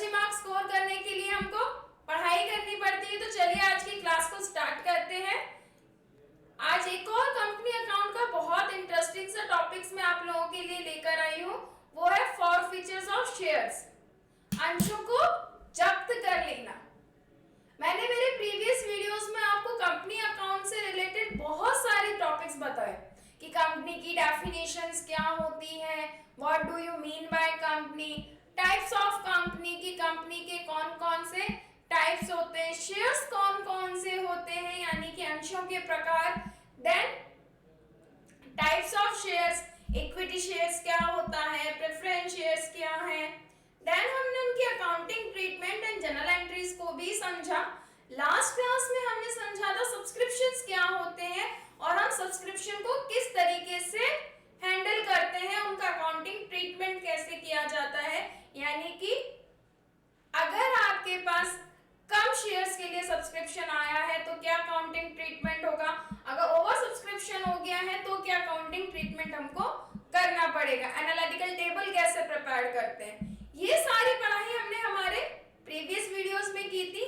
अच्छे marks score करने के लिए हमको पढ़ाई करनी पड़ती है। तो चलिए आज की क्लास को स्टार्ट करते हैं। आज एक और कंपनी अकाउंट का बहुत इंटरेस्टिंग सा टॉपिक्स मैं आप लोगों के लिए लेकर आई हूँ, वो है फॉरफीचर्स ऑफ शेयर्स, अंशों को जब्त कर लेना। मैंने मेरे प्रीवियस वीडियोस में आपको कंपनी अकाउंट से रिलेटेड बहुत सारे टॉपिक्स बताए कि कंपनी की डेफिनेशंस क्या होती है, what do you mean by company, types of company की कंपनी के कौन कौन से टाइप्स होते हैं, शेयर्स कौन कौन से होते हैं यानी कि अंशों के प्रकार, then types of shares, equity shares क्या होता है, प्रेफरेंस शेयर्स क्या है, देन हमने उनकी accounting treatment and journal entries को भी समझा। लास्ट क्लास में हमने समझा था सब्सक्रिप्शंस क्या होते हैं और हम सब्सक्रिप्शन को किस तरीके से हैंडल करते हैं, उनका अकाउंटिंग ट्रीटमेंट कैसे किया जाता है, यानी कि अगर आपके पास कम शेयर्स के लिए सब्सक्रिप्शन आया है तो क्या अकाउंटिंग ट्रीटमेंट होगा, अगर ओवर सब्सक्रिप्शन हो गया है तो क्या अकाउंटिंग ट्रीटमेंट हमको करना पड़ेगा, एनालिटिकल टेबल कैसे प्रिपेयर करते हैं, ये सारी पढ़ाई हमने हमारे प्रीवियस वीडियोस में की थी।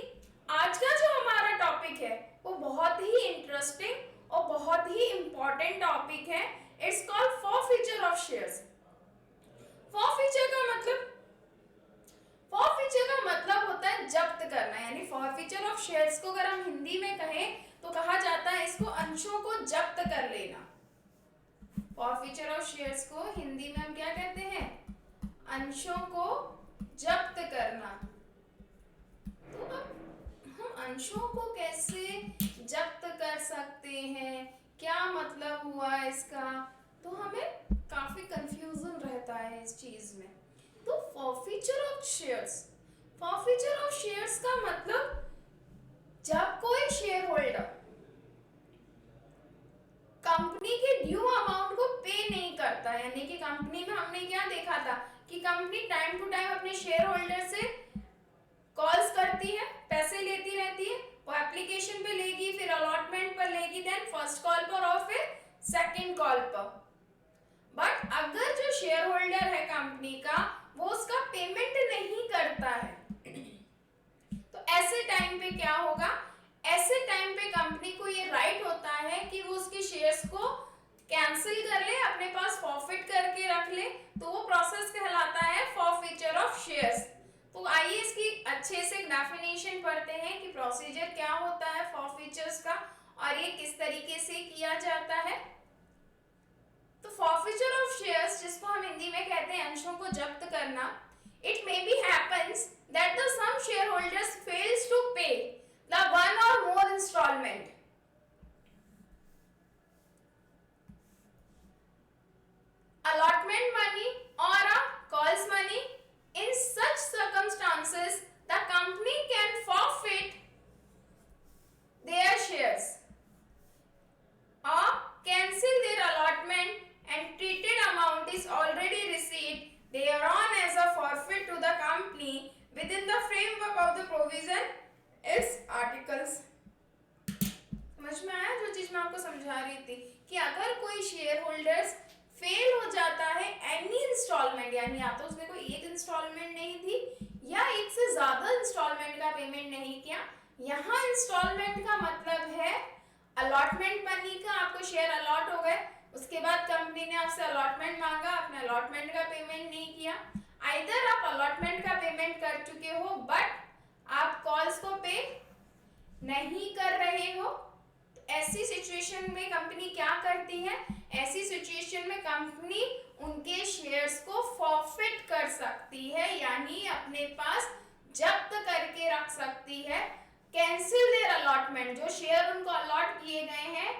आज का जो हमारा टॉपिक है वो बहुत ही इंटरेस्टिंग और बहुत ही इंपॉर्टेंट टॉपिक है। It's called forfeiture of shares. Forfeiture का मतलब होता है जब्त करना, यानी फॉरफीचर ऑफ शेयर्स को अगर हम हिंदी में कहें तो कहा जाता है इसको अंशों को जब्त कर लेना। फॉरफीचर ऑफ शेयर्स को हिंदी में हम क्या कहते हैं, अंशों को जब्त करना। तो अब हम अंशों को कैसे जब्त कर सकते हैं, क्या मतलब हुआ इसका, तो हमें काफी कंफ्यूजन रहता है इस चीज में। तो फॉरफीचर ऑफ शेयर्स का मतलब जब कोई शेयर होल्डर कंपनी के ड्यू अमाउंट को पे नहीं करता, यानी कि कंपनी में हमने क्या देखा था कि कंपनी टाइम टू टाइम अपने शेयर होल्डर से कॉल्स करती है, पैसे लेती रहती है, वो एप्लीकेशन पे लेगी, फिर अलॉटमेंट पर लेगी, देन फर्स्ट कॉल पर और फिर सेकंड कॉल पर। बट अगर जो शेयर होल्डर है कंपनी का वो उसका पेमेंट नहीं करता है तो ऐसे टाइम पे क्या होगा, ऐसे टाइम पे कंपनी को ये राइट होता है कि वो उसके शेयर्स को कैंसिल कर ले, अपने पास फॉरफिट करके रख ले, तो वो प्रोसेस कहलाता है फॉरफीचर ऑफ शेयर्स। तो आइए इसकी अच्छे से डेफिनेशन पढ़ते हैं कि प्रोसीजर क्या होता है फॉरफीचर्स का और ये किस तरीके से किया जाता है। तो फॉरफीचर ऑफ शेयर्स, जिसको हम हिंदी में कहते हैं अंशों को जब्त करना, it may be happens that the some share holders fails to pay the one or more installment allotment money or a calls money. In such circumstances the company can forfeit their shares or cancel their allotment and treated amount is already received thereon as a forfeit to the company within the framework of the provision its articles. समझ में आया जो चीज मैं आपको समझा रही थी कि अगर कोई शेयर होल्डर्स फेल हो जाता है एनी इंस्टॉलमेंट, यानी या तो उसने कोई एक इंस्टॉलमेंट नहीं दी या एक से ज्यादा इंस्टॉलमेंट का पेमेंट नहीं किया। यहाँ इंस्टॉलमेंट का मतलब है अलॉटमेंट मनी का, आपको शेयर अलॉट हो गए, उसके बाद कंपनी ने आपसे अलॉटमेंट मांगा, आपने अलॉटमेंट का पेमेंट नहीं किया, आइदर आप अलॉटमेंट का पेमेंट कर चुके हो बट आप कॉल्स को पे नहीं कर रहे हो, ऐसी सिचुएशन में कंपनी क्या करती है, ऐसी सिचुएशन में कंपनी उनके शेयर्स को फॉरफिट कर सकती है, यानी अपने पास जब्त करके रख सकती है, कैंसिल देयर अलॉटमेंट, जो शेयर उनको अलॉट किए गए हैं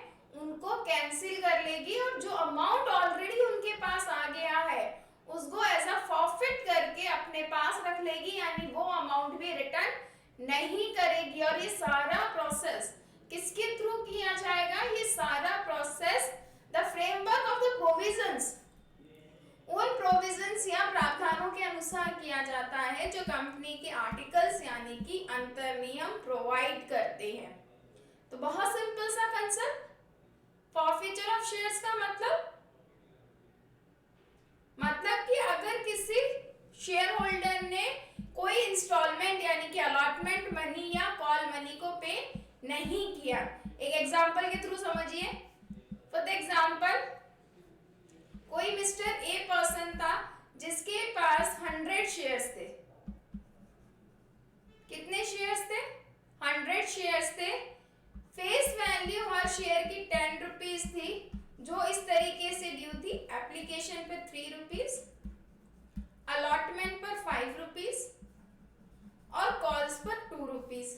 उनको कैंसिल कर लेगी और जो अमाउंट ऑलरेडी उनके पास आ गया है उसको एज अ फॉरफिट करके अपने पास रख लेगी, यानी वो अमाउंट भी रिटर्न नहीं करेगी। और ये सारा प्रोसेस किसके थ्रू किया जाएगा, ये सारा process the framework of the provisions, उन प्रोविजंस या प्रावधानों के अनुसार किया जाता है जो कंपनी के आर्टिकल्स यानी कि अंतर नियम प्रोवाइड करते हैं। तो बहुत सिंपल सा कंसेप्ट, फॉरफीचर ऑफ शेयर्स का मतलब कि अगर किसी शेयर होल्डर ने कोई कोई इंस्टॉलमेंट यानी कि अलॉटमेंट मनी या कॉल मनी को पे नहीं किया। एक एग्जांपल के थ्रू समझिए। फॉर द एग्जांपल, कोई मिस्टर ए पर्सन था जिसके पास 100 शेयर्स थे। कितने शेयर्स थे? 100 शेयर्स थे। फेस वैल्यू हर शेयर की 10 रुपीज थी, जो इस तरीके से ड्यू थी। एप्लीकेशन पर 3 रुपीज, अलॉटमेंट पर 5 रुपीज और कॉल्स पर 2 रुपीज।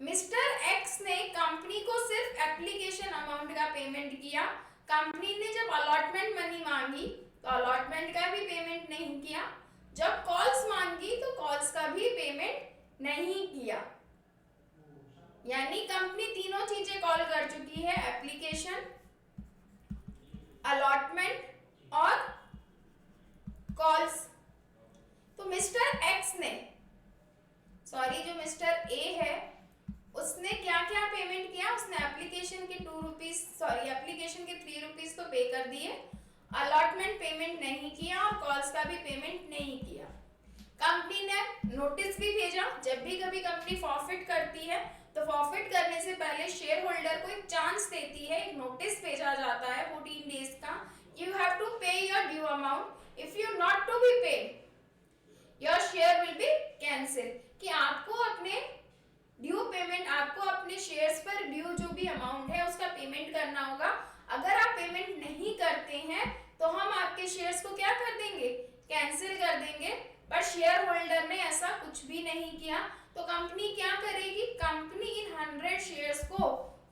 मिस्टर एक्स ने कंपनी को सिर्फ एप्लीकेशन अमाउंट का पेमेंट किया। कंपनी ने जब अलॉटमेंट मनी मांगी तो अलॉटमेंट का भी पेमेंट नहीं किया। जब कॉल्स मांगी तो कॉल्स का भी पेमेंट नहीं किया। यानी कंपनी तीनों चीजें कॉल कर चुकी है, एप्लीकेशन, अलॉटमेंट और कॉल्स। तो मिस्टर एक्स ने, सॉरी जो मिस्टर ए है, उसने क्या क्या पेमेंट किया? उसने एप्लीकेशन के 2 रुपीज, सॉरी एप्लीकेशन के 3 रुपीज तो पे कर दिए, अलॉटमेंट पेमेंट नहीं किया और कॉल्स का भी पेमेंट नहीं किया। कंपनी ने नोटिस भी भेजा। जब भी कभी कंपनी फॉरफिट करती है तो फॉरफिट करने से पहले शेयर होल्डर को एक चांस देती है, एक नोटिस भेजा जाता है 14 डेज का। You have to pay your due amount, if you not to be paid your share will be cancel. कि आपको अपने ड्यू पेमेंट, आपको अपने शेयर्स पर ड्यू जो भी अमाउंट है उसका पेमेंट करना होगा। अगर आप पेमेंट नहीं करते हैं तो हम आपके शेयर्स को क्या कर देंगे? कैंसिल कर देंगे। पर शेयर होल्डर ने ऐसा कुछ भी नहीं किया। तो कंपनी क्या करेगी? कंपनी इन 100 शेयर्स को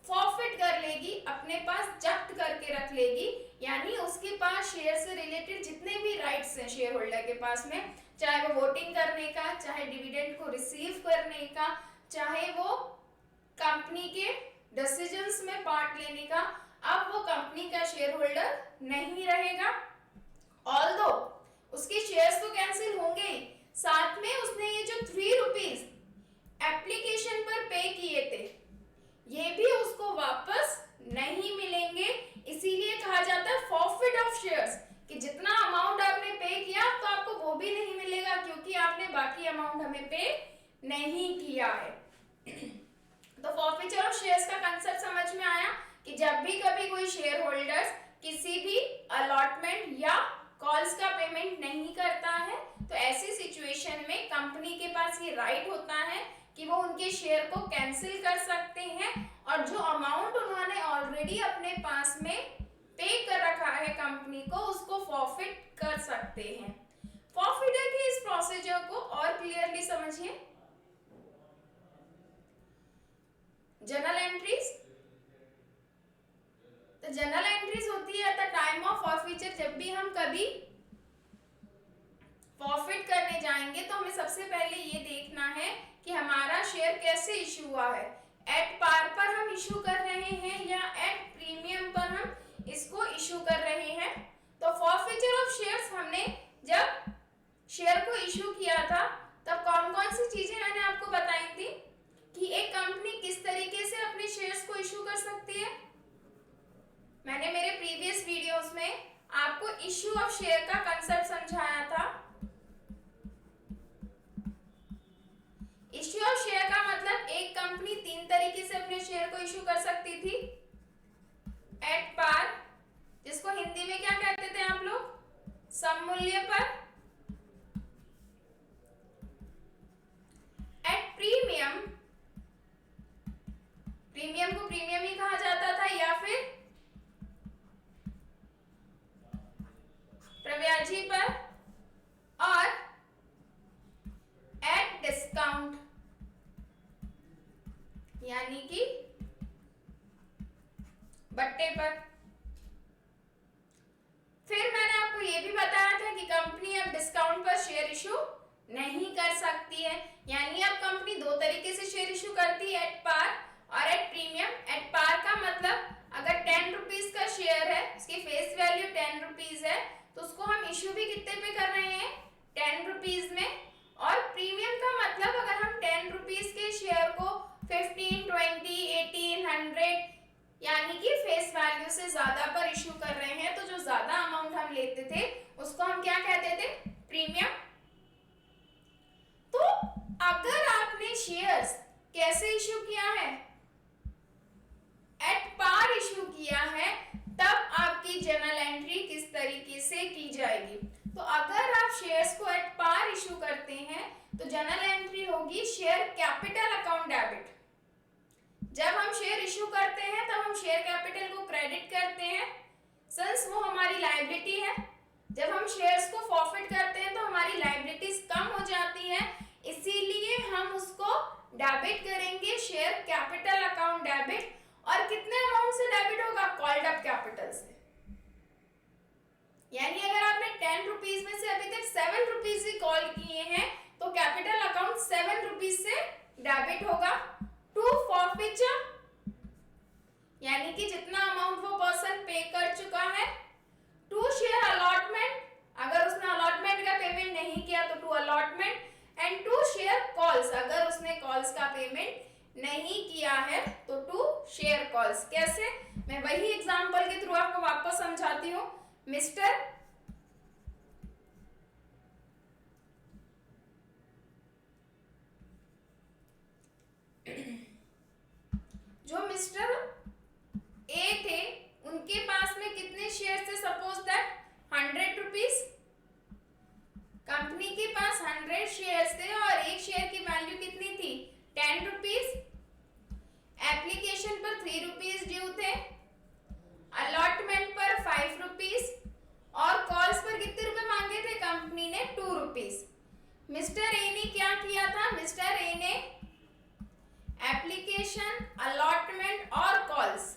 फॉरफिट कर लेगी, अपने पास जब्त करके रख लेगी। यानी उसके पास शेयर से रिलेटेड जितने भी राइट्स हैं शेयर होल्डर के पास में, चाहे वो वोटिंग करने का, चाहे डिविडेंड को रिसीव करने का, चाहे वो कंपनी के डिसीजंस में पार्ट लेने का, अब वो कंपनी का शेयर होल्डर नहीं रहेगा। ऑल्दो उसके शेयर्स तो कैंसिल होंगे ही, साथ में उसने ये जो 3 रुपीज एप्लीकेशन पर पे किए थे ये भी उसको वापस नहीं मिलेंगे। इसीलिए कहा जाता है फॉरफिट ऑफ शेयर्स, कि जितना अमाउंट आपने पे किया तो आपको वो भी नहीं मिलेगा, क्योंकि आपने बाकी अमाउंट हमें पे नहीं किया है। तो फॉरफिचर ऑफ शेयर्स का कंसेप्ट समझ में आया कि जब भी कभी कोई शेयर होल्डर्स किसी भी अलॉटमेंट या कॉल्स का पेमेंट नहीं करता है तो ऐसी सिचुएशन में कंपनी के पास ये राइट होता है कि वो उनके शेयर को कैंसिल कर सकते हैं और जो अमाउंट उन्होंने ऑलरेडी अपने पास में पे कर रखा है कंपनी को, उसको फॉरफिट कर सकते हैं। फॉरफिटर की इस प्रोसीजर को और क्लियरली समझिए। जर्नल एंट्रीज, तो जर्नल एंट्रीज होती है at the time of forfeiture. जब भी हम कभी फॉरफिट करने जाएंगे तो हमें सबसे पहले ये देखना है कि हमारा शेयर कैसे इशू हुआ है। एट पार पर हम इशू कर रहे हैं या एट प्रीमियम पर हम इसको इशू कर रहे हैं। तो फॉरफिचर ऑफ शेयर्स हमने जब शेयर को इशू किया था तब कौन कौन सी चीजें मैंने आपको बताई थी कि एक कंपनी किस तरीके से अपने शेयर्स को इशू कर सकती है। मैंने मेरे प्रीवियस वीडियोस में आपको इशू ऑफ शेयर का कंसेप्ट समझाया था। इशू ऑफ शेयर का मतलब एक कंपनी 3 तरीके से अपने शेयर को इशू कर सकती थी। एट पार, जिसको हिंदी में क्या कहते थे आप लोग? सममूल्य पर। एट प्रीमियम, प्रीमियम को प्रीमियम ही कहा जाता था, या फिर प्रव्याजी पर, और एट डिस्काउंट यानी कि बट्टे पर। फिर मैंने आपको यह भी बताया था कि कंपनी अब डिस्काउंट पर शेयर इशू नहीं कर सकती है। यानी अब कंपनी 2 तरीके से शेयर इशू करती है, एट पार और एट प्रीमियम। एट पार का मतलब अगर 10 रुपीज का शेयर है, उसकी फेस वैल्यू 10 रुपीज है, तो उसको हम इशू भी कितने पे कर रहे हैं? 10 रुपीज में। और प्रीमियम का मतलब अगर हम 10 रुपीज के शेयर को 15, 20, 18, 100 यानी कि फेस वैल्यू से ज्यादा पर इशू कर रहे हैं, तो जो ज्यादा अमाउंट हम लेते थे उसको हम क्या कहते थे? प्रीमियम। अगर आपने शेयर्स कैसे इश्यू किया है, एट पार इश्यू किया है, तब आपकी जर्नल एंट्री किस तरीके से की जाएगी। तो अगर आप शेयर्स को एट पार इश्यू करते हैं तो जर्नल एंट्री होगी शेयर कैपिटल अकाउंट डेबिट। जब हम शेयर इश्यू करते हैं तब हम शेयर कैपिटल को क्रेडिट करते हैं, सिंस वो हमारी लायबिलिटी है। जब हम शेयर्स को फॉरफिट करते हैं तो हमारी लायबिलिटीज कम हो जाती है, इसीलिए हम उसको डेबिट करेंगे शेयर कैपिटल अकाउंट डेबिट। और कितने अमाउंट से डेबिट होगा, कॉल्ड अप कैपिटल से। यानी अगर आपने 10 रुपीज में से अभी तक 7 रुपीज ही कॉल किए हैं तो कैपिटल अकाउंट 7 रुपीज से डेबिट होगा। टू फॉरफिचर, यानी कि जितना अमाउंट वो पर्सन पे कर चुका है। टू शेयर अलॉटमेंट, अगर उसने अलॉटमेंट का पेमेंट नहीं किया तो to allotment. And to share calls, अगर उसने कॉल्स का पेमेंट नहीं किया है तो टू शेयर कॉल्स। कैसे, मैं वही एग्जांपल के थ्रू आपको वापस समझाती हूँ। मिस्टर जो मिस्टर ए थे उनके पास में कितने शेयर थे, सपोज दैट 100 रुपीज। कंपनी के पास 100 शेयर्स थे और एक शेयर की वैल्यू कितनी थी, 10 रुपीज। एप्लीकेशन पर 3 रुपीज ड्यू थे, अलॉटमेंट पर 5 रुपीज और कॉल्स पर कितने रुपए मांगे थे कंपनी ने, 2 रुपीज। मिस्टर ए ने क्या किया था, मिस्टर ए ने एप्लीकेशन, अलॉटमेंट और कॉल्स,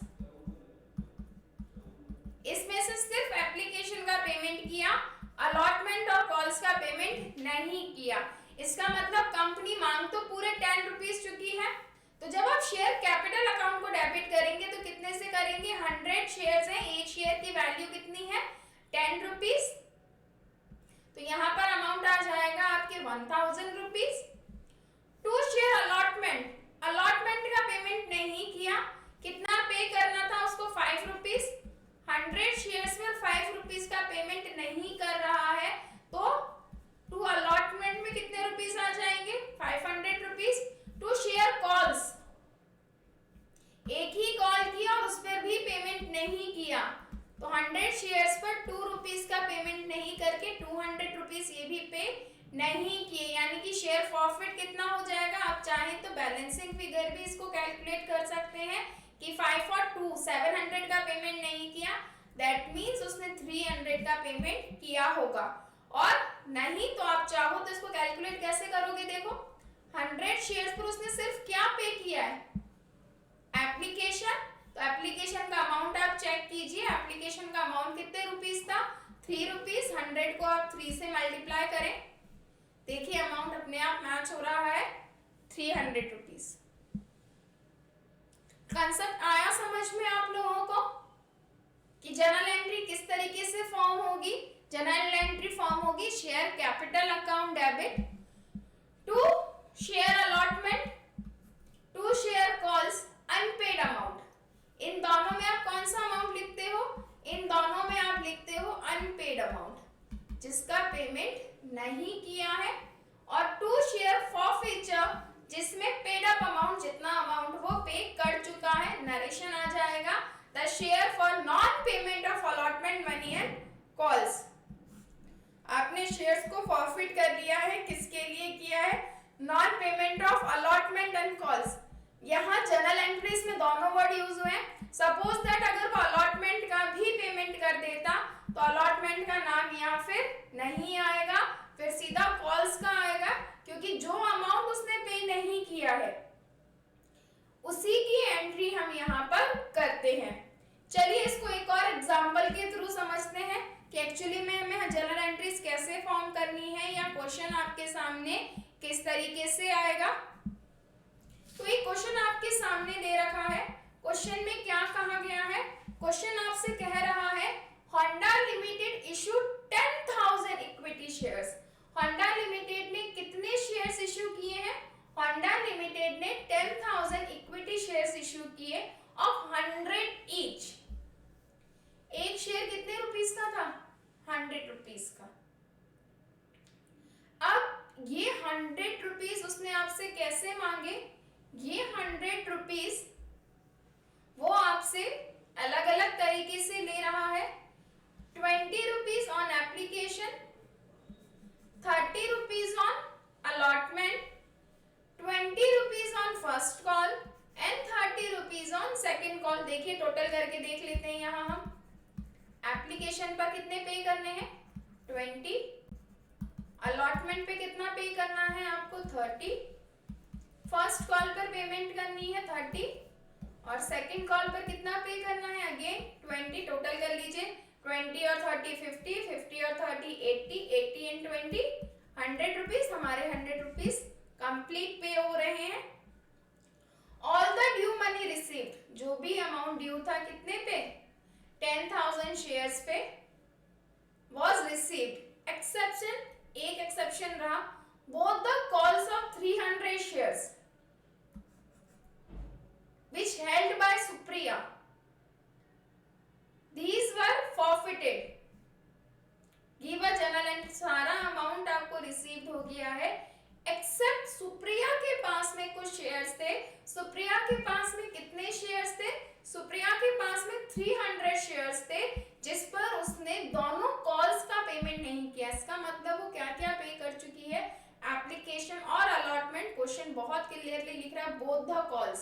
इसमें से सिर्फ एप्लीकेशन का पेमेंट किया, अलॉटमेंट और कॉल्स का पेमेंट नहीं किया। इसका मतलब कंपनी मांग तो पूरे 10 रुपीज चुकी है। तो जब आप शेयर कैपिटल अकाउंट को डेबिट करेंगे तो कितने से करेंगे, 100 शेयर्स हैं, एक शेयर की वैल्यू कितनी है, 10 रुपीज। तो यहाँ पर अमाउंट आ जाएगा आपके 1000 rupees. To share allotment, allotment का पेमेंट नहीं किया, कितना पे करना था उसको, 5 रुपीज। 100 शेयर्स पर 5 रुपीज का पेमेंट नहीं कर रहा है तो टू अलॉटमेंट में कितने रुपीज आ जाएंगे, 500 रुपीज। टू शेयर कॉल्स, एक ही कॉल किया और उस पर भी पेमेंट नहीं किया तो 100 शेयर्स पर 2 रुपीज का पेमेंट नहीं करके 200 रुपीज ये भी पे नहीं किए, यानी कि शेयर फॉरफिट कितना हो जाएगा। आप चाहें तो बैलेंसिंग फिगर भी इसको कैलकुलेट कर सकते हैं कि 5 और 2 700 का पेमेंट नहीं किया, दैट मीन्स उसने 300 का पेमेंट किया होगा। और नहीं तो आप चाहो तो इसको कैलकुलेट कैसे करोगे, देखो 100 शेयर्स पर उसने सिर्फ क्या पे किया है, एप्लीकेशन। तो एप्लीकेशन का अमाउंट आप चेक कीजिए, एप्लीकेशन का अमाउंट कितने रुपीस था, 3 रुपीज। 100 को आप 3 से मल्टीप्लाई करें, देखिए अमाउंट अपने आप मैच हो रहा है, 300 रुपीज। कंसेप्ट आया समझ में आप लोगों को कि जर्नल एंट्री किस तरीके से फॉर्म होगी। जर्नल एंट्री फॉर्म होगी share capital account debit, to share allotment, to share calls, unpaid amount. इन दोनों में आप कौन सा अमाउंट लिखते हो, इन दोनों में आप लिखते हो अनपेड अमाउंट, जिसका पेमेंट नहीं किया है। और टू शेयर फॉरफिचर, जिसमें पेड अप अमाउंट, जितना अमाउंट वो पे कर चुका है, नरेशन आ जाएगा, the share for non payment of allotment money and calls. आपने शेयर्स को फॉरफिट कर लिया है, किसके लिए किया है, non payment of allotment and calls. यहाँ जर्नल एंट्रीज में दोनों वर्ड यूज हुए हैं। सपोज दैट अगर वो अलॉटमेंट का भी पेमेंट कर देता तो अलॉटमेंट का नाम यहाँ फिर नहीं आएगा, फिर सीधा कॉल्स का आएगा, क्योंकि जो अमाउंट उसने पे नहीं किया है उसी की एंट्री हम यहाँ पर करते हैं। चलिए इसको एक और एग्जांपल के थ्रू समझते हैं कि एक्चुअली में हमें जर्नल एंट्रीज कैसे फॉर्म करनी है, या क्वेश्चन आपके सामने किस तरीके से आएगा। तो एक क्वेश्चन आपके सामने दे रखा है। क्वेश्चन में क्या कहा गया है, क्वेश्चन आपसे कह रहा है Honda limited issue 10,000 equity shares. Honda limited ने कितने शेयर्स इशू किए हैं, होंडा लिमिटेड ने 10,000 इक्विटी शेयर्स इशू किए ऑफ 100 ईच। एक शेयर कितने रुपीस का था, 100 रुपीस का। अब ये 100 रुपीस उस उसने आपसे कैसे मांगे, ये 100 रुपीज वो आपसे अलग अलग तरीके से ले रहा है। 20 rupees on application, 30 rupees on allotment, 20 rupees on first call and 30 rupees on second call. देखिए टोटल करके देख लेते हैं। यहाँ हम एप्लीकेशन पर कितने पे करने हैं, 20, अलॉटमेंट पे कितना पे करना है आपको, 30, फर्स्ट कॉल पर पेमेंट करनी है 30 और सेकंड कॉल पर कितना पे करना है, अगेन 20। टोटल कर लीजिए, 20 और 30 50, 50 और 30 80, 80 एंड 20 100 रुपीज। हमारे 100 रुपीज कंप्लीट पे हो रहे हैं। All the due money received, जो भी अमाउंट ड्यू था कितने पे, 10,000 शेयर्स पे, was received exception, एक एक्सेप्शन रहा, both the calls of 300 shares which held by Supriya, these were forfeited, give a journal entry। सारा अमाउंट आपको रिसीव्ड हो गया है एक्सेप्ट सुप्रिया के पास में कुछ शेयर्स थे। सुप्रिया के पास में कितने शेयर्स थे, सुप्रिया के पास में 300 शेयर्स थे जिस पर उसने दोनों कॉल्स का पेमेंट नहीं किया। इसका मतलब वो क्या क्या पे कर चुकी है, एप्लीकेशन और अलॉटमेंट। क्वेश्चन बहुत क्लियरली लिख रहा है बोथ द कॉल्स।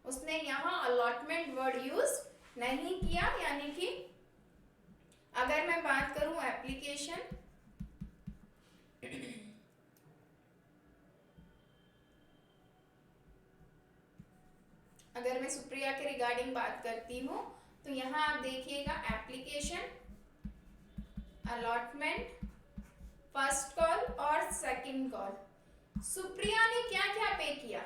उसने यहाँ अलॉटमेंट वर्ड यूज नहीं किया, यानी कि अगर मैं बात करूं एप्लीकेशन, अगर मैं सुप्रिया के रिगार्डिंग बात करती हूँ तो यहाँ आप देखिएगा एप्लीकेशन, अलॉटमेंट, फर्स्ट कॉल और सेकंड कॉल। सुप्रिया ने क्या क्या पे किया,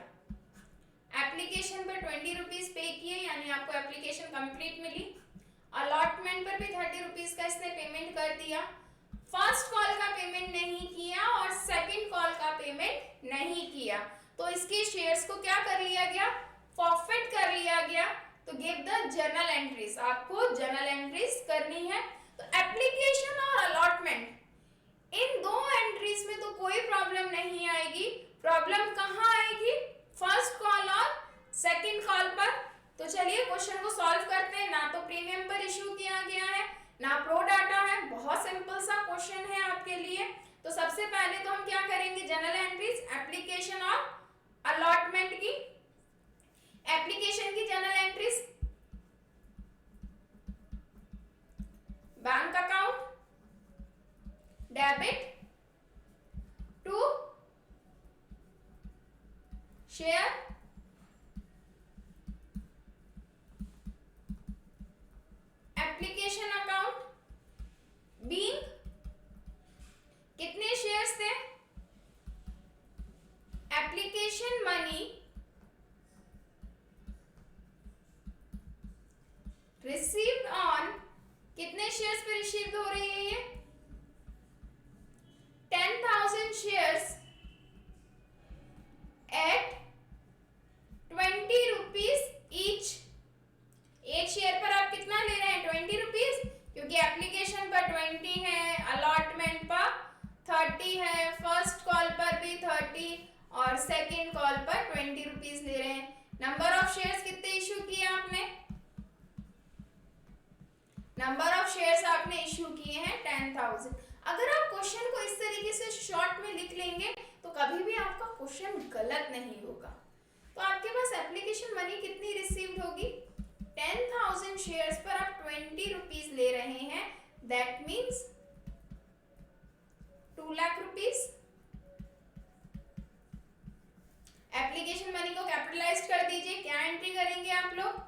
एप्लीकेशन पर 20 रुपीज पे किए, यानी आपको एप्लीकेशन कंप्लीट मिली। अलॉटमेंट पर भी 30 रुपीज का इसने पेमेंट कर दिया। फर्स्ट कॉल का पेमेंट नहीं किया और सेकंड कॉल का पेमेंट नहीं किया, तो इसके शेयर्स को क्या कर लिया गया, फॉरफिट कर लिया गया। तो गिव द जर्नल एंट्रीज, आपको जर्नल एंट्रीज करनी है। तो एप्लीकेशन और अलॉटमेंट, इन दो एंट्रीज में तो कोई प्रॉब्लम नहीं आएगी। प्रॉब्लम कहाँ आएगी, फर्स्ट कॉल और सेकंड कॉल पर। तो चलिए क्वेश्चन को सॉल्व करते हैं। ना तो प्रीमियम पर इश्यू किया गया है, ना प्रो डाटा है, बहुत सिंपल सा क्वेश्चन है आपके लिए। तो सबसे पहले तो हम क्या करेंगे, जनरल एंट्रीज, एप्लीकेशन और अलॉटमेंट की। एप्लीकेशन की general entries, bank account, debit to share, application account being, कितने शेयर्स थे, एप्लीकेशन मनी रिसीव्ड ऑन, कितने शेयर्स पे रिसीव्ड हो रही है ये, 10,000 शेयर्स एट 20 रुपीज ईच। एक शेयर पर आप कितना ले रहे हैं, 20 रुपीज, क्योंकि एप्लीकेशन पर 20 है, अलॉटमेंट पर 30 है, फर्स्ट कॉल पर भी 30 और सेकंड कॉल पर 20 रुपीज ले रहे हैं। नंबर ऑफ शेयर्स कितने इश्यू किए आपने, नंबर ऑफ शेयर्स आपने इश्यू किए हैं 10,000। अगर आप क्वेश्चन को इस तरीके से शॉर्ट में लिख लेंगे तो कभी भी आपका क्वेश्चन गलत नहीं होगा। तो आपके पास एप्लीकेशन मनी कितनी रिसीव्ड होगी, 10,000 शेयर्स पर आप 20 रुपीज ले रहे हैं, that means 2 lakh rupees. Application money को कैपिटलाइज कर दीजिए, क्या एंट्री करेंगे आप लोग,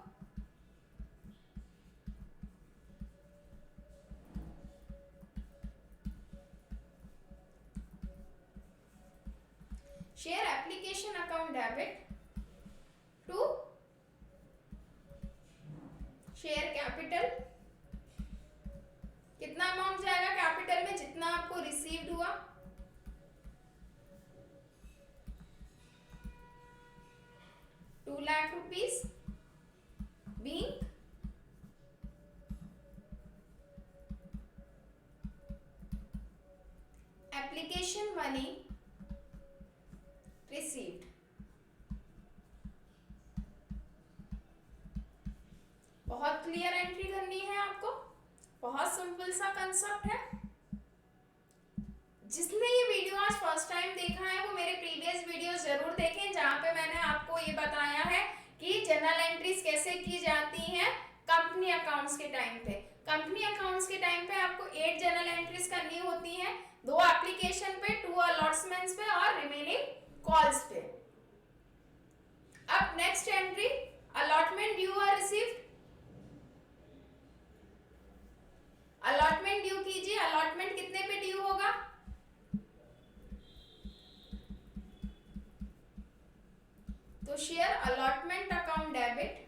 share application account debit to share capital. कितना अमाउंट जाएगा कैपिटल में, जितना आपको रिसीव्ड हुआ, ₹2 लाख बीइंग एप्लीकेशन मनी बहुत सिंपल सा कंसेप्ट है। जिसने ये वीडियो आज फर्स्ट टाइम देखा है वो मेरे प्रीवियस वीडियोस जरूर देखें, जहाँ पे मैंने आपको ये बताया है कि जर्नल एंट्रीज कैसे की जाती हैं कंपनी अकाउंट्स के टाइम पे। कंपनी अकाउंट्स के टाइम पे आपको 8 जर्नल एंट्रीज करनी होती हैं, 2 एप्लीकेशन पे, 2 अलॉटमेंट्स पे और रिमेनिंग कॉल्स पे। अब नेक्स्ट एंट्री, अलॉटमेंट ड्यू और रिसीव्ड। अलॉटमेंट ड्यू कीजिए। अलॉटमेंट कितने पे ड्यू होगा? तो share allotment account debit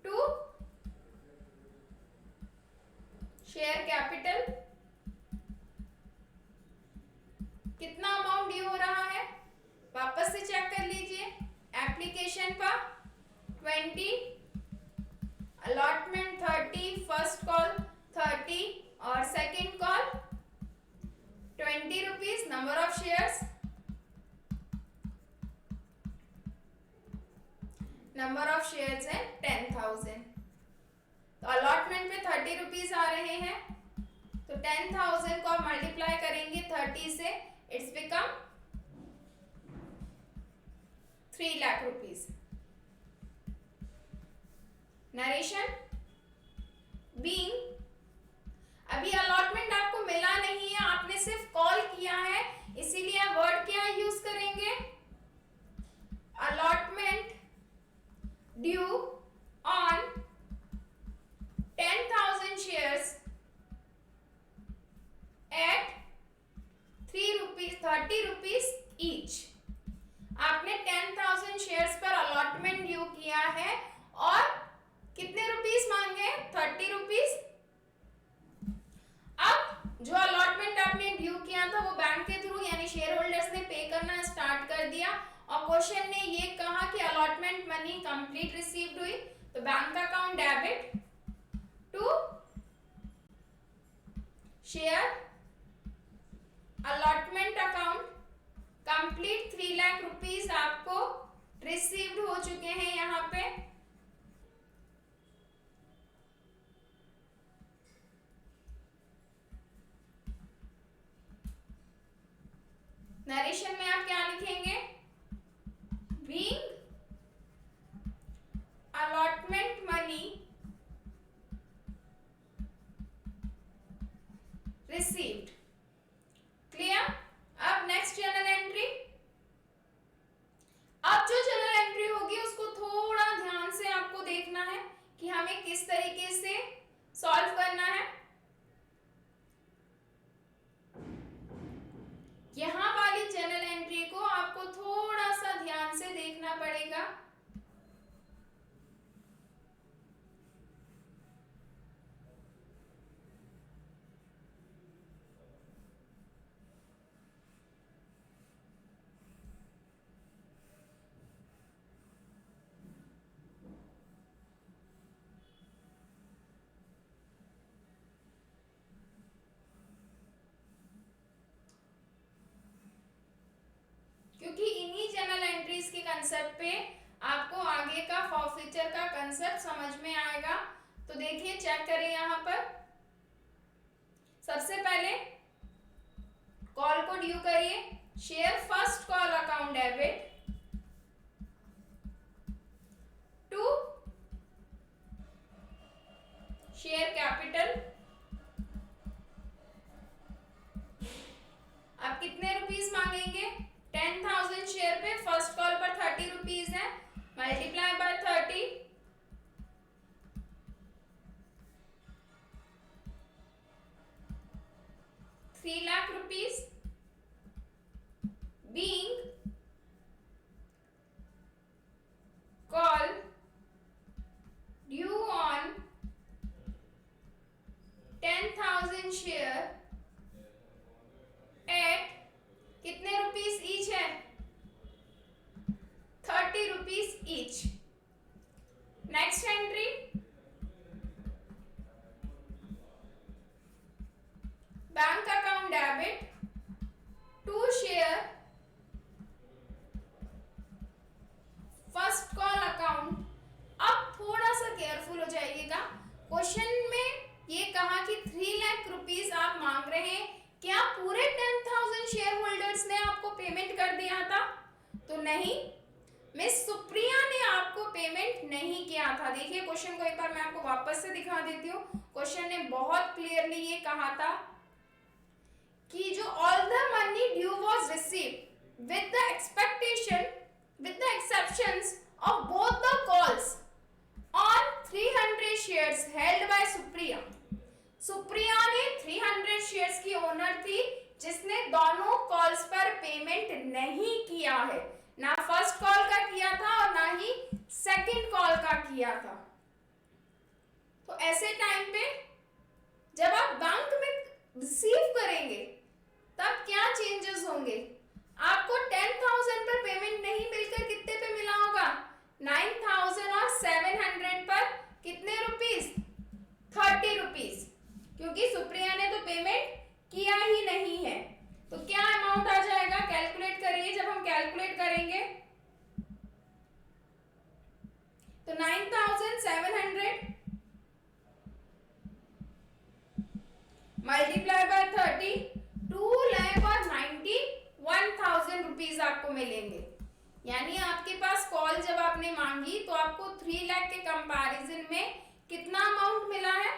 to share capital. कितना अमाउंट ड्यू हो रहा है वापस से चेक कर लीजिए। एप्लीकेशन पर 20, अलॉटमेंट 30, फर्स्ट कॉल 30 और second call 20 rupees. Number of shares, number of shares है 10,000। तो अलॉटमेंट में 30 रुपीज आ रहे हैं, तो 10,000 को आप मल्टीप्लाई करेंगे 30 से, it's become 3 lakh rupees. Narration being, अभी अलॉटमेंट आपको मिला नहीं है, आपने सिर्फ कॉल किया है, इसीलिए आप वर्ड क्या यूज करेंगे? Allotment due on 10,000 shares eight 30 rupees each. आपने 10,000 शेयर्स पर अलॉटमेंट ड्यू किया है और कितने रुपीस मांगे? 30 रुपीस। अब जो अलॉटमेंट आपने ड्यू किया था वो बैंक के थ्रू यानी शेयर होल्डर्स ने पे करना स्टार्ट कर दिया, और क्वेश्चन ने ये कहा कि अलॉटमेंट मनी कंप्लीट रिसीव्ड हुई, तो bank account debit to share allotment account complete 3 lakh rupees आपको रिसीव्ड हो चुके हैं। यहाँ पे नरेशन में आप क्या लिखेंगे? Being allotment money received. Clear? अब नेक्स्ट जर्नल एंट्री। अब जो जर्नल एंट्री होगी उसको थोड़ा ध्यान से आपको देखना है कि हमें किस तरीके से सॉल्व करना है। यहां वाली जर्नल एंट्री को आपको थोड़ा सा ध्यान से देखना पड़ेगा। क्योंकि इन्हीं जर्नल एंट्रीज के कंसेप्ट पे आपको आगे का फॉरफीचर का कंसेप्ट समझ में आएगा। तो देखिए, चेक करें यहाँ पर। सबसे पहले कॉल को ड्यू करिए। Share first call account debit to share capital. अब कितने रुपीस मांगेंगे? 10,000 शेयर पे फर्स्ट कॉल पर 30 रुपीज है, multiply by 30, 3 lakh rupees. Being call due on 10,000 share at कितने रुपीस ईच है? 30 rupees each. Next entry, bank account debit to share first call account. अब थोड़ा सा केयरफुल हो जाइएगा, क्वेश्चन में ये कहा कि 3 लाख रुपीस आप मांग रहे हैं, क्या पूरे 10,000 शेयर होल्डर्स ने आपको पेमेंट कर दिया था? तो नहीं, मिस सुप्रिया ने आपको पेमेंट नहीं किया था। देखिए क्वेश्चन को एक बार मैं आपको वापस से दिखा देती हूँ। क्वेश्चन ने बहुत क्लियरली ये कहा था कि जो all the money due was received with the expectation with the exceptions of both the calls on 300 shares held by Supriya. Supriya ने 300 शेयर्स की ओनर थी जिसने दोनों कॉल्स पर पेमेंट नहीं किया है, ना फर्स्ट कॉल का किया था और ना ही सेकंड कॉल का किया था। तो ऐसे टाइम पे जब आप बैंक में रिसीव करेंगे तब क्या चेंजेस होंगे? आपको 10,000 पर पेमेंट नहीं मिलकर कितने पे मिला होगा? 9,000 और 700 पर कितने रुपीस? 30 रुपीस, क्योंकि सुप्रिया ने तो पेमेंट किया ही नहीं है। तो क्या अमाउंट आ जाएगा? कैलकुलेट करिए। जब हम कैलकुलेट करेंगे तो 9,700 मल्टीप्लाई बाय 30, 2,91,000 रुपीज आपको मिलेंगे। यानी आपके पास कॉल जब आपने मांगी तो आपको 3 लाख के कंपैरिजन में कितना अमाउंट मिला है?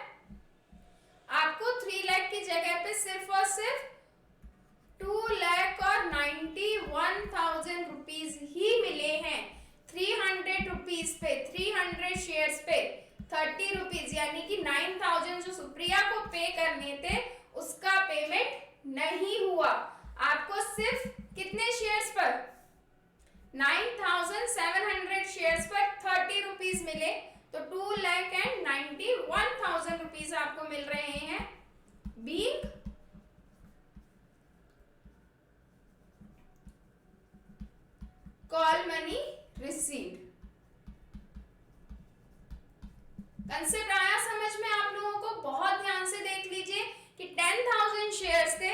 आपको 3 लाख की जगह पे सिर्फ और सिर्फ 2,91,000 रुपीज ही मिले हैं। 300 रुपीज पे, 300 शेयर्स पे 30 रुपीज, यानी कि 9,000 जो सुप्रिया को पे करने थे उसका पेमेंट नहीं हुआ। आपको सिर्फ कितने शेयर्स पर? 9,700 शेयर्स पर 30 रुपीज मिले, तो 2,91,000 रुपीज आपको मिल रहे हैं being call money received. Concept आया समझ में आप लोगों को? बहुत ध्यान से देख लीजिए कि 10,000 शेयर्स थे,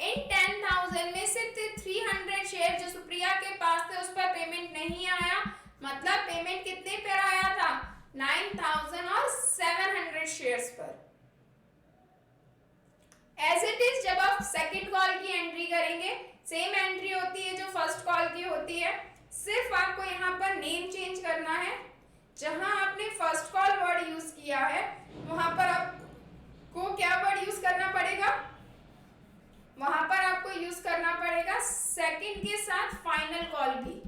इन 10,000 में से 300 शेयर जो सुप्रिया के पास थे उस पर पेमेंट नहीं आया, मतलब पेमेंट कितने पर आया था? 9,000 और 700 शेयर्स पर। एज इट इज जब आप सेकंड कॉल की एंट्री करेंगे सेम एंट्री होती है जो फर्स्ट कॉल की होती है, सिर्फ आपको यहाँ पर नेम चेंज करना है। जहां आपने फर्स्ट कॉल वर्ड यूज किया है वहां पर आपको क्या वर्ड यूज करना पड़ेगा? वहां पर आपको यूज करना पड़ेगा सेकंड के साथ फाइनल कॉल भी,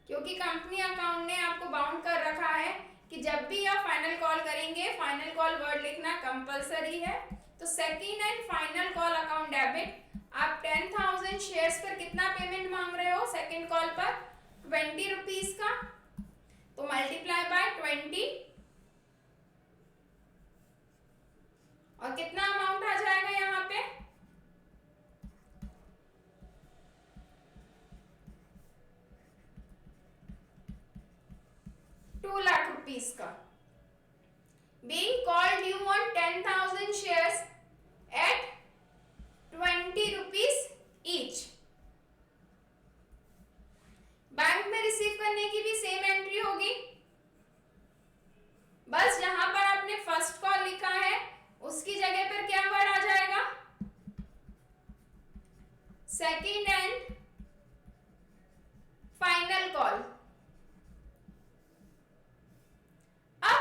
क्योंकि कंपनी अकाउंट ने आपको बाउंड कर रखा है कि जब भी आप फाइनल कॉल करेंगे फाइनल कॉल वर्ड लिखना कंपलसरी है। तो second and final call account debit, आप 10,000 शेयर्स पर कितना पेमेंट मांग रहे हो सेकंड कॉल पर? 20 रुपीज का, तो मल्टीप्लाई बाय 20 और कितना अमाउंट आ जाएगा यहाँ पे? 2 लाख रुपीस का। Being called due on 10,000 shares at 20 rupees each. Bank में रिसीव करने की भी सेम एंट्री होगी, बस जहां पर आपने फर्स्ट कॉल लिखा है उसकी जगह पर क्या वर्ड आ जाएगा? Second and final call. अब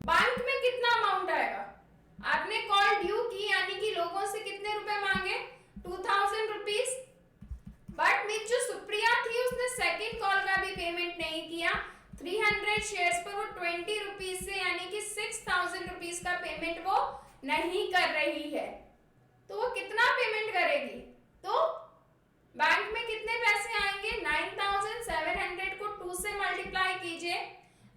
बैंक में कितना अमाउंट आएगा? आपने कॉल ड्यू की यानी कि लोगों से कितने रुपए मांगे? 2,000 रुपीज। बट मीन जो सुप्रिया थी उसने सेकंड कॉल का भी पेमेंट नहीं किया। 300 शेयर्स पर वो 20 रुपीज से यानी कि 6,000 रुपीज का पेमेंट वो नहीं कर रही है, तो वो कितना पेमेंट करेगी? तो बैंक में कितने पैसे आएंगे? 9,700 को 2 से मल्टीप्लाई कीजिए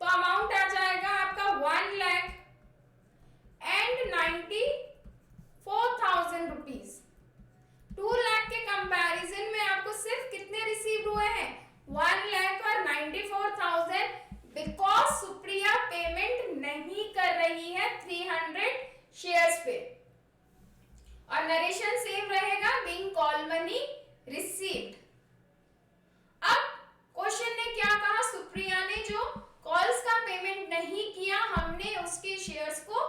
तो अमाउंट आ जाएगा आपका 1,94,000 रुपीज। 2 लाख के कंपैरिजन में आपको सिर्फ कितने रिसीव हुए हैं? 1,94,000, बिकॉज सुप्रिया पेमेंट नहीं कर रही है 300 शेयर्स पे। और नरेशन सेम रहेगा, बीइंग कॉल मनी रिसीव्ड। अब क्वेश्चन ने क्या कहा? सुप्रिया ने जो कॉल्स का पेमेंट नहीं किया, हमने उसके शेयर्स को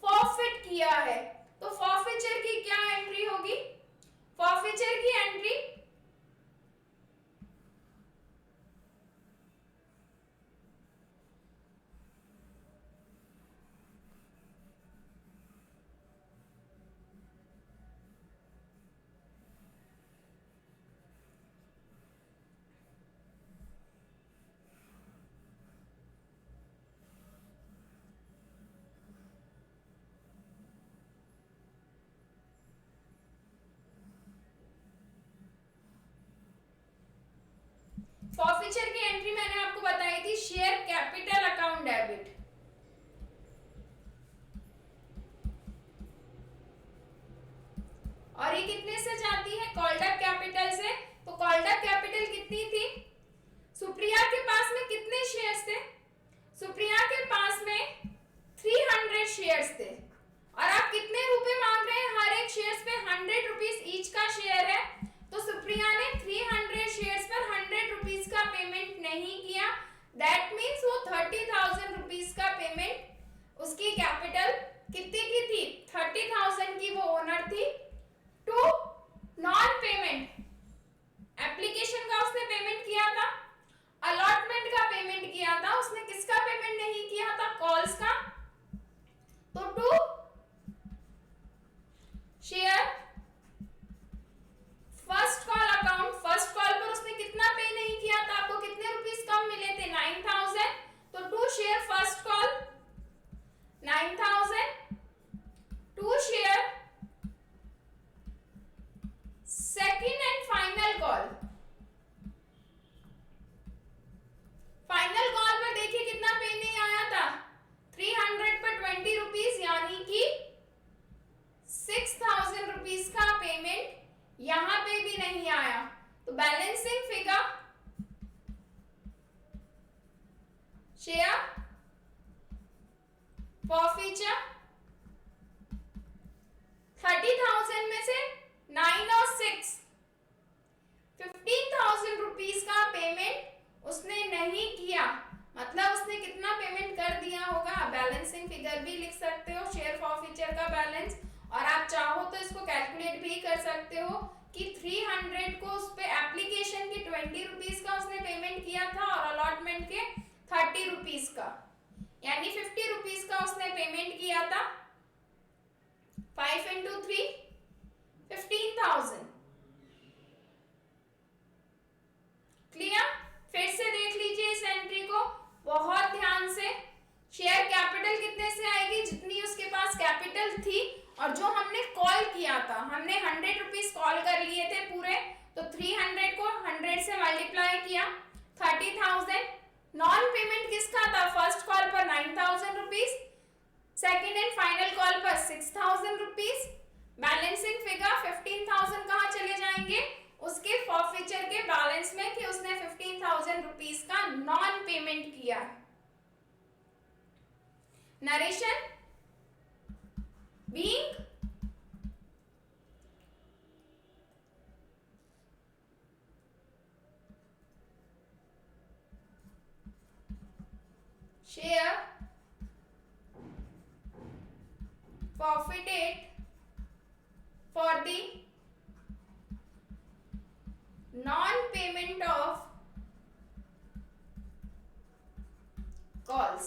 फॉरफिट फॉरफिट किया है, तो फॉरफिचर की क्या एंट्री होगी? फॉरफिचर की एंट्री फॉरफिचर की एंट्री मैंने आपको बताई थी शेयर कैपिटल अकाउंट डेबिट। और ये कितने से जाती है? कॉल्ड अप कैपिटल से। तो कॉल्ड अप कैपिटल कितनी थी? सुप्रिया के पास में कितने शेयर्स थे? सुप्रिया के पास में 300 शेयर्स थे। और आप कितने रुपए मांग रहे हैं? हर एक शेयर्स पे 100 रुपीज ईच का शेयर है। तो सुप्रिया ने 300 शेयर्स पर 100 रुपीज का पेमेंट नहीं किया। दैट मीन्स वो 30,000 रुपीज का पेमेंट, उसकी कैपिटल कितने की थी? 30,000 की वो ओनर थी। टू नॉन पेमेंट, एप्लीकेशन का उसने पेमेंट किया था, अलॉटमेंट का पेमेंट किया था, उसने किसका पेमेंट नहीं किया था? कॉल्स का। तो to share first call account, first call पर उसने कितना पे नहीं किया था? आपको कितने रुपीस कम मिले थे? 9,000। तो to share first call 9,000, to share second and final call. Final call पर देखिए कितना पे नहीं आया था? 300 पर 20 रुपीज, यानी कि 6,000 रुपीज का पेमेंट यहां पे भी नहीं आया। तो बैलेंसिंग फिगर शेयर फॉरफिचर 30,000 में से 9 और 6 15,000 रुपीज का पेमेंट उसने नहीं किया। मतलब उसने कितना पेमेंट कर दिया होगा? बैलेंसिंग फिगर भी लिख सकते हो, शेयर फॉरफिचर का बैलेंस। और आप चाहो तो इसको कैलकुलेट भी कर सकते हो कि 300 को उस पे एप्लीकेशन की 20 रुपीज का उसने पेमेंट किया था और अलॉटमेंट के 30 रुपीज का, यानी 50 रुपीज का उसने पेमेंट किया था। 5 इंटू 3 15,000। क्लियर? फिर से देख लीजिए इस एंट्री को बहुत ध्यान से। शेयर कैपिटल कितने से आएगी? जितनी उसके पास कैपिटल थी और जो हमने कॉल किया था, हमने 100 रुपीज कॉल कर लिए थे पूरे, तो 300 को 100 से मल्टीप्लाई किया 30,000। नॉन पेमेंट किसका था? फर्स्ट कॉल पर 9,000 rupees, second and final call पर 6,000 रुपीज। बैलेंसिंग फिगर 15,000 कहाँ चले जाएंगे? उसके फॉरफिचर के बैलेंस में कि उसने 15,000 रुपीज का नॉन पेमेंट किया है। Narration being share forfeited for the non-payment of calls।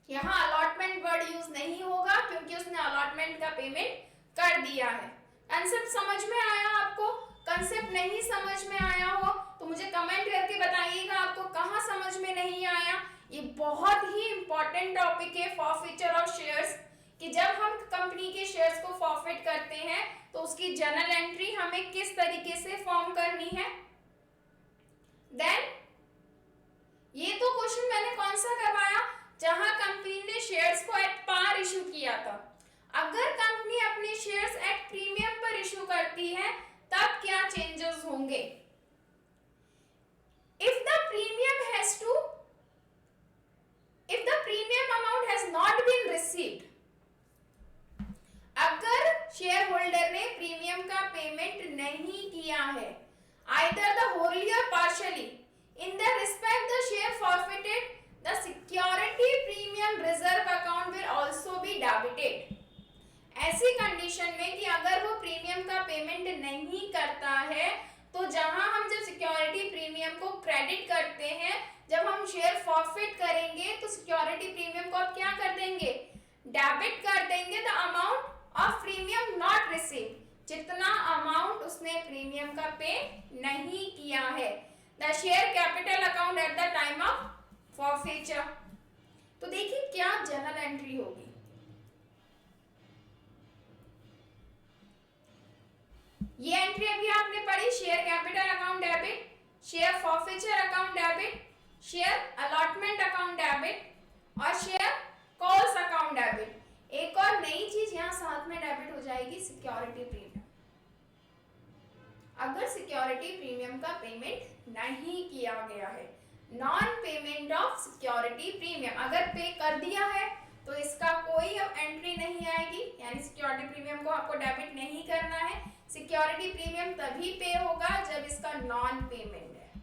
यहाँ अलॉटमेंट वर्ड यूज नहीं होगा क्योंकि उसने अलॉटमेंट का पेमेंट कर दिया है। कंसेप्ट समझ में आया आपको? कंसेप्ट नहीं समझ में आया हो तो मुझे कमेंट करके बताइएगा आपको कहाँ समझ में नहीं आया। ये बहुत ही इंपॉर्टेंट टॉपिक है फॉरफिचर ऑफ शेयर्स, कि जब हम कंपनी के शेयर्स को फॉरफिट करते हैं तो उसकी जर्नल एंट्री हमें किस तरीके से फॉर्म करनी है। देन ये तो क्वेश्चन मैंने कौन सा करवाया? जहां कंपनी ने शेयर्स को एट पार इशू किया था। अगर कंपनी अपने शेयर्स एट प्रीमियम पर इशू करती है तब क्या चेंजेस होंगे? If the premium amount has not been received, अगर शेयर होल्डर ने प्रीमियम का पेमेंट नहीं किया है, either the wholly or partially, in the respect the share forfeited, the security premium reserve account will also be debited. ऐसी condition में कि अगर वो प्रीमियम का पेमेंट नहीं करता है तो जहां हम जब सिक्योरिटी प्रीमियम को क्रेडिट करते हैं, जब हम शेयर फॉरफिट करेंगे तो सिक्योरिटी प्रीमियम को आप क्या कर देंगे, डेबिट कर देंगे the amount of premium not receive, जितना अमाउंट उसने प्रीमियम का पे नहीं किया है, the share capital account at the time of forfeiture. तो देखिए क्या जर्नल एंट्री होगी। ये एंट्री अभी आपने पढ़ी, share capital account debit, share forfeiture account debit, share allotment account debit और शेयर कॉल्स अकाउंट डेबिट। एक और नई चीज यहां साथ में डेबिट हो जाएगी, सिक्योरिटी प्रीमियम। अगर सिक्योरिटी प्रीमियम का पेमेंट नहीं किया गया है, non payment of security premium, अगर पे कर दिया है तो इसका कोई अब एंट्री नहीं आएगी, यानी सिक्योरिटी प्रीमियम को आपको डेबिट नहीं करना है। सिक्योरिटी प्रीमियम तभी पे होगा जब इसका नॉन पेमेंट है।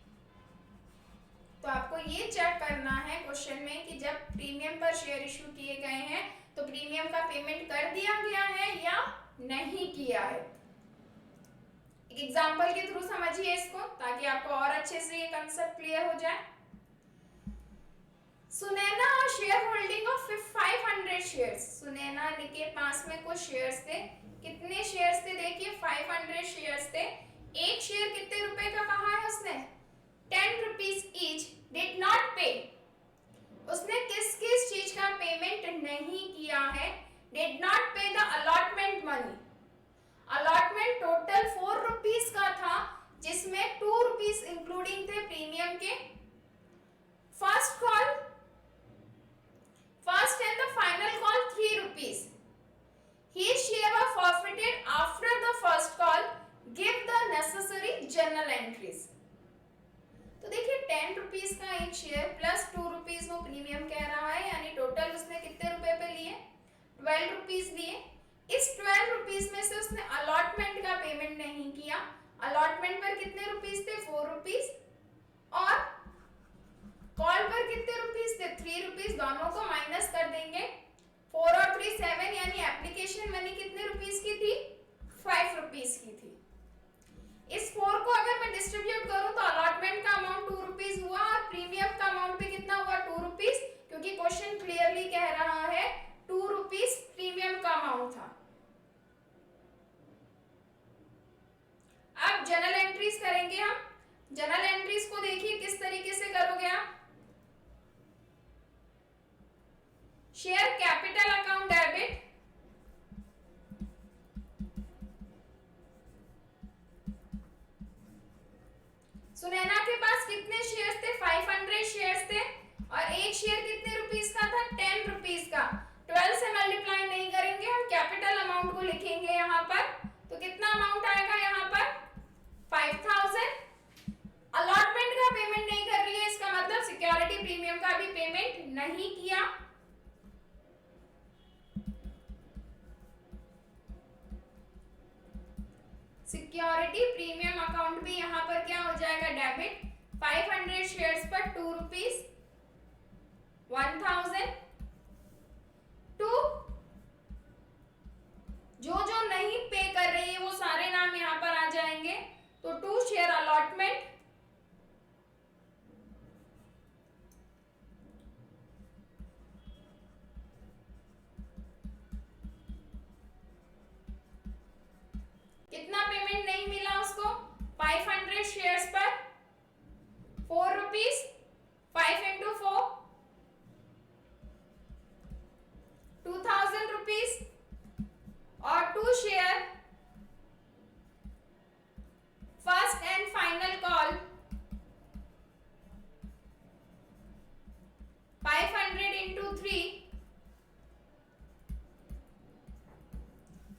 तो आपको ये चेक करना है क्वेश्चन में कि जब प्रीमियम पर शेयर इशू किए गए हैं तो प्रीमियम का पेमेंट कर दिया गया है या नहीं किया है। एक एग्जांपल के थ्रू समझिए इसको ताकि आपको और अच्छे से ये कांसेप्ट क्लियर हो जाए। सुनैना और share holding of 500 shares, Sunaina के पास में कुछ शेयर्स थे। कितने शेयर्स थे, देखिए 500 शेयर्स थे। एक शेयर कितने रुपए का कहा है उसने, 10 रुपीज ईच, डिड नॉट पे। उसने किस किस चीज का पेमेंट नहीं किया है, डिड नॉट पे the allotment money. Allotment total 4 rupees का था जिसमें 2 रुपीज इंक्लूडिंग थे प्रीमियम के। First call, first and the final call 3 rupees. His share was forfeited after the first call. Give the necessary journal entries. तो देखिए 10 rupees का एक share plus 2 rupees वो प्रीमियम कह रहा है, यानी टोटल उसने कितने रुपए पे लिए, 12 रुपीज लिए। इस 12 रुपीज में से उसने अलॉटमेंट का पेमेंट नहीं किया। अलॉटमेंट पर कितने रुपीज थे, 4 रुपीज, और कॉल पर कितने रुपीज थे, 3 रुपीज। दोनों को माइनस कर देंगे, 4 और 3 7, यानी एप्लीकेशन मनी कितने रुपीस की थी, 5 रुपीस की थी। इस 4 को अगर मैं डिस्ट्रीब्यूट करूं तो अलॉटमेंट का अमाउंट 2 रुपीस हुआ और प्रीमियम का अमाउंट भी कितना हुआ, 2 रुपीस, क्योंकि क्वेश्चन क्लियरली कह रहा है 2 रुपीस प्रीमियम का अमाउंट था। अब जर्नल एंट्रीज करेंगे हम। जर्नल एंट्रीज को देखिए किस तरीके से करोगे आप। Share capital account debit, Sunaina के पास कितने शेयर्स थे, 500 शेयर्स थे और एक शेयर कितने रुपीस का था, 10 रुपीस का। 12 से मल्टीप्लाई नहीं करेंगे, हम कैपिटल अमाउंट को लिखेंगे यहाँ पर। तो कितना अमाउंट आएगा यहाँ पर, 5000। अलॉटमेंट का पेमेंट नहीं कर रही है, इसका मतलब सिक्योरिटी प्रीमियम का भी पेमेंट नहीं किया। सिक्योरिटी प्रीमियम अकाउंट भी यहाँ पर क्या हो जाएगा, डेबिट। 500 शेयर्स पर 2 रुपीज, 1000 टू, जो नहीं पे कर रही है वो सारे नाम यहाँ पर आ जाएंगे। तो 2 शेयर अलॉटमेंट, कितना पेमेंट नहीं मिला उसको, 500 शेयर्स पर 4 रुपीज, 5 into 4 2000 रुपीज, और 2 share first and final call 500 into 3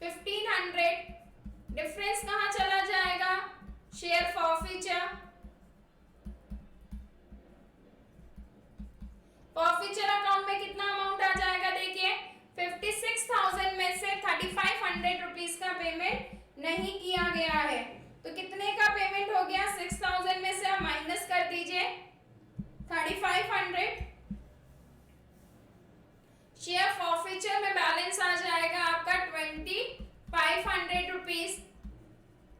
1500। Difference कहां चला जाएगा, शेयर फॉरफिचर। फॉरफिचर अकाउंट में कितना अमाउंट आ जाएगा, देखिए 56,000 में से 3500 रुपीस का पेमेंट नहीं किया गया है। तो कितने का पेमेंट हो गया, 6000 में से आप माइनस कर दीजिए 3500। शेयर फॉरफिचर में बैलेंस ₹500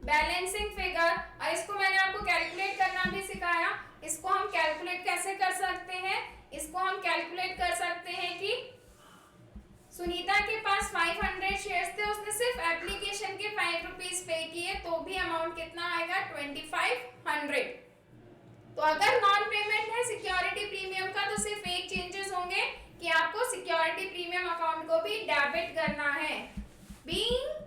बैलेंसिंग फिगर। और इसको मैंने आपको कैलकुलेट करना भी सिखाया। इसको हम कैलकुलेट कैसे कर सकते हैं, इसको हम कैलकुलेट कर सकते हैं कि सुनीता के पास 500 शेयर्स थे, उसने सिर्फ एप्लीकेशन के ₹5 पे किए, तो भी अमाउंट कितना आएगा 2500। तो अगर नॉन पेमेंट है सिक्योरिटी प्रीमियम का, तो सिर्फ एक चेंजेस होंगे कि आपको सिक्योरिटी प्रीमियम अकाउंट को भी डेबिट करना है। Being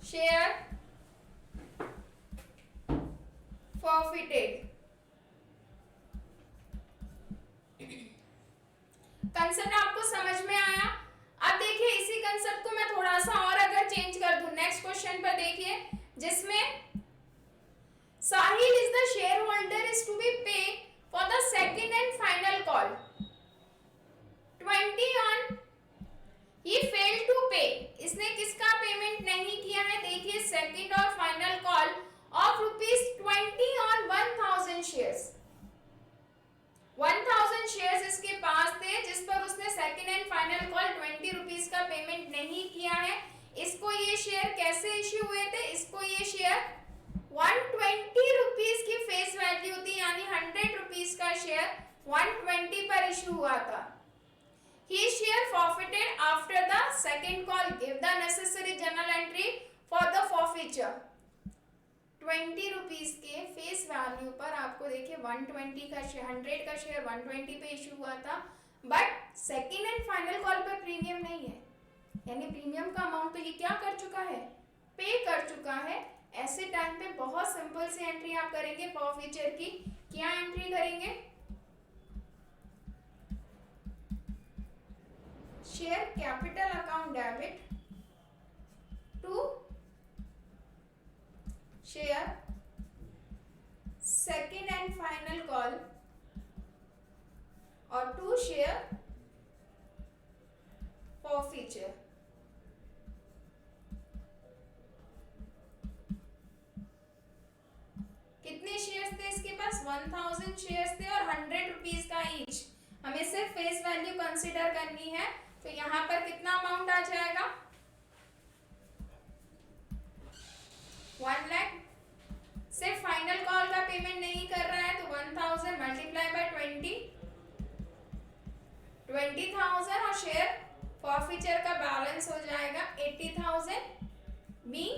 share forfeited. कंसेप्ट आपको समझ में आया? अब देखिए इसी कंसेप्ट को मैं थोड़ा सा और अगर चेंज कर दूं, नेक्स्ट क्वेश्चन पर देखिए, जिसमें Sahil is the share holder is to be pay for the second and final call 20 on he failed to pay. इसने किसका पेमेंट नहीं किया है? देखिए सेकंड और final call of ₹20 on 1000 shares. 1000 shares इसके पास थे, जिस पर उसने सेकंड एंड फाइनल कॉल ₹20 का पेमेंट नहीं किया है। इसको ये शेयर कैसे इश्यू हुए थे? इसको ये शेयर ₹120 की फेस वैल्यू थी, यानी ₹100 का शेयर 120 पर इश्यू हुआ था। He share forfeited after the second call. Give the necessary journal entry for the forfeiture. ₹20 के फेस वैल्यू पर आपको देखिए 120 का शेयर, 100 का शेयर 120 पे इशू हुआ था, but second and final call पर प्रीमियम नहीं है, यानी प्रीमियम का अमाउंट तो ये क्या कर चुका है? पे कर चुका है। ऐसे टाइम पे बहुत सिंपल सी एंट्री आप करेंगे फॉरफीचर की। क्या एंट्री करेंगे? Share capital account debit to share second and final call और टू शेयर फॉरफीचर। कितने शेयर्स थे इसके पास? 1000 शेयर्स थे और ₹100 का ईच। हमें सिर्फ फेस वैल्यू कंसीडर करनी है, तो यहां पर कितना अमाउंट आ जाएगा? 1 लाख। सिर्फ फाइनल कॉल का पेमेंट नहीं कर रहा है, तो 1000 मल्टीप्लाई बाय 20,000 और शेयर फॉरफीचर का बैलेंस हो जाएगा 80,000 बीइंग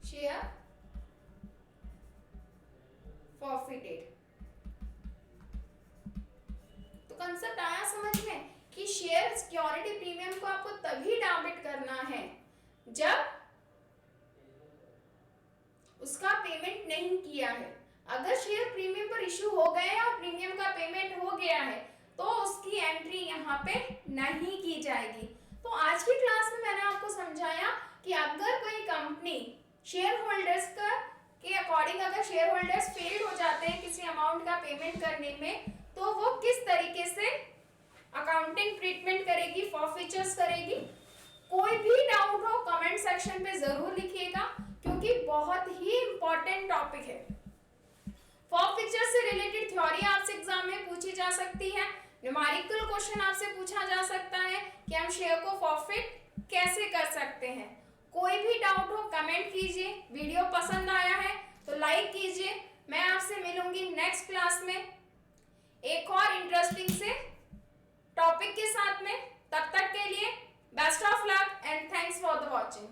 शेयर फॉरफिटेड। तो कंसेप्ट आया समझ में कि शेयर सिक्योरिटी प्रीमियम को आपको तभी डेबिट करना है जब उसका पेमेंट नहीं किया है। अगर शेयर प्रीमियम पर इशू हो गए और प्रीमियम का पेमेंट हो गया है, तो उसकी एंट्री यहाँ पे नहीं की जाएगी। तो आज की क्लास में मैंने आपको समझाया कि अगर कोई कंपनी शेयर होल्डर्स का के अकॉर्डिंग अगर शेयर होल्डर्स फेल हो जाते हैं किसी अमाउंट का पेमेंट करने में, तो वो किस तरीके से अकाउंटिंग ट्रीटमेंट करेगी, फॉरफीचर्स करेगी। कोई भी डाउट हो कमेंट सेक्शन पे जरूर लिखिएगा, क्योंकि बहुत ही इंपॉर्टेंट टॉपिक है। फॉरफीचर से रिलेटेड थ्योरी आपसे एग्जाम में पूछी जा सकती है, न्यूमेरिकल क्वेश्चन आपसे पूछा जा सकता है कि हम शेयर को फॉरफिट कैसे कर सकते हैं। कोई भी डाउट हो कमेंट कीजिए। वीडियो पसंद आया है तो लाइक कीजिए। मैं आपसे मिलूंगी नेक्स्ट क्लास में एक और इंटरेस्टिंग से टॉपिक के साथ में। तब तक के लिए best of luck and thanks for the watching.